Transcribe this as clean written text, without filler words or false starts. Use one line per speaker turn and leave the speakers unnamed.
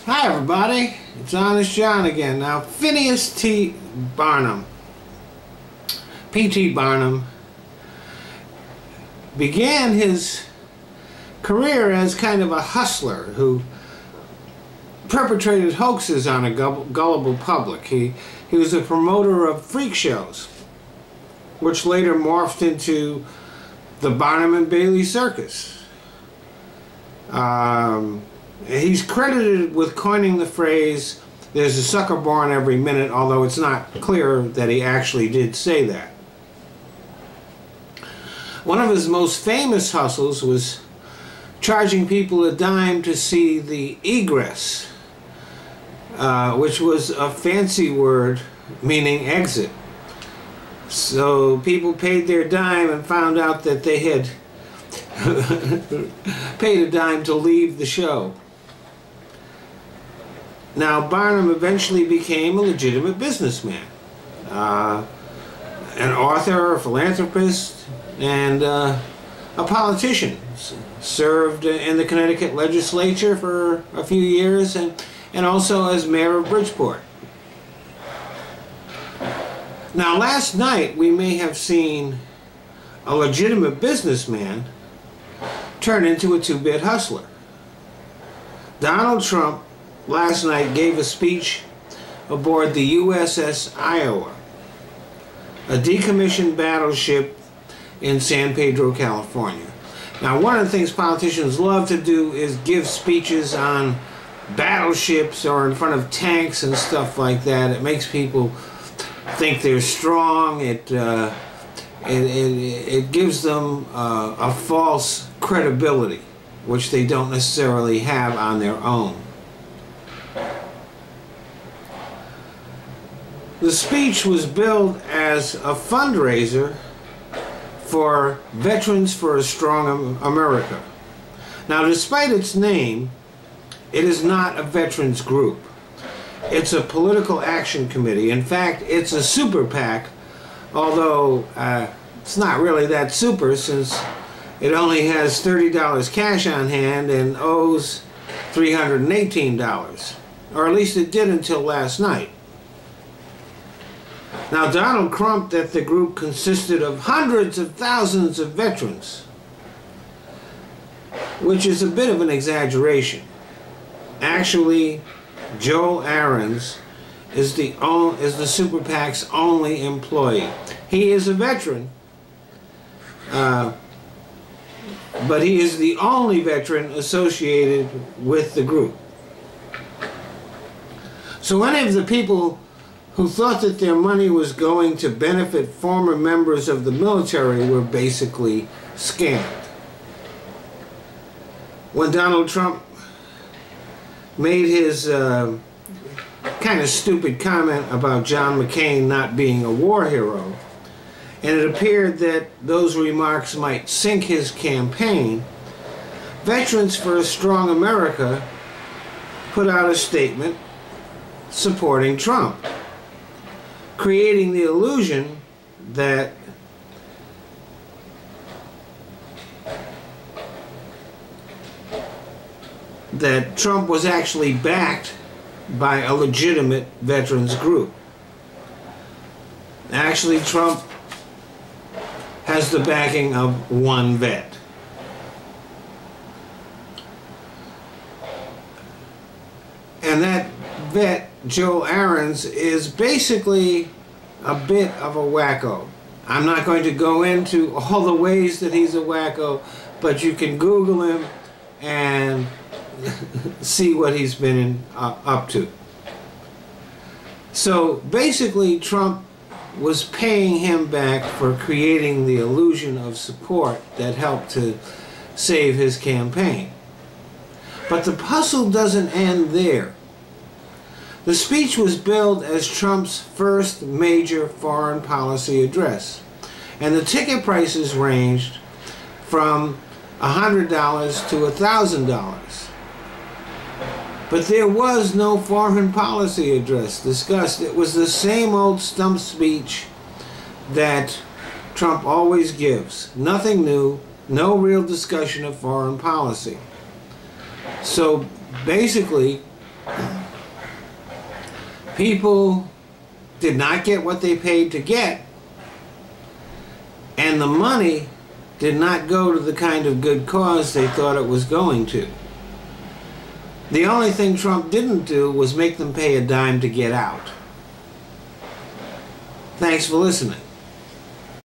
Hi everybody, it's Honest John again. Now, Phineas T Barnum, P.T. Barnum, began his career as kind of a hustler who perpetrated hoaxes on a gullible public. He was a promoter of freak shows, which later morphed into the Barnum and Bailey Circus. He's credited with coining the phrase, "There's a sucker born every minute," although it's not clear that he actually did say that. One of his most famous hustles was charging people a dime to see the egress, which was a fancy word meaning exit. So people paid their dime and found out that they had paid a dime to leave the show. Now, Barnum eventually became a legitimate businessman, an author, a philanthropist, and a politician. Served in the Connecticut legislature for a few years and also as mayor of Bridgeport. Now, last night we may have seen a legitimate businessman turn into a two-bit hustler. Donald Trump last night gave a speech aboard the USS Iowa, a decommissioned battleship in San Pedro, California. Now, one of the things politicians love to do is give speeches on battleships or in front of tanks and stuff like that. It makes people think they're strong. It gives them a false credibility, which they don't necessarily have on their own. The speech was billed as a fundraiser for Veterans for a Strong America. Now, despite its name, it is not a veterans group. It's a political action committee. In fact, it's a super PAC, although it's not really that super since it only has $30 cash on hand and owes $318, or at least it did until last night. Now, Donald crumped that the group consisted of hundreds of thousands of veterans, which is a bit of an exaggeration. Actually, Joel Ahrens is the Super PAC's only employee. He is a veteran, but he is the only veteran associated with the group. So any of the people who thought that their money was going to benefit former members of the military were basically scammed. When Donald Trump made his kind of stupid comment about John McCain not being a war hero, and it appeared that those remarks might sink his campaign, Veterans for a Strong America put out a statement supporting Trump, creating the illusion that Trump was actually backed by a legitimate veterans group. Actually, Trump has the backing of one vet. And that vet, Joel Ahrens, is basically a bit of a wacko. I'm not going to go into all the ways that he's a wacko, but you can Google him and see what he's been up to. So basically, Trump was paying him back for creating the illusion of support that helped to save his campaign. But the puzzle doesn't end there. The speech was billed as Trump's first major foreign policy address, and the ticket prices ranged from $100 to $1,000. But there was no foreign policy address discussed. It was the same old stump speech that Trump always gives. Nothing new, no real discussion of foreign policy. So basically, people did not get what they paid to get, and the money did not go to the kind of good cause they thought it was going to. The only thing Trump didn't do was make them pay a dime to get out. Thanks for listening.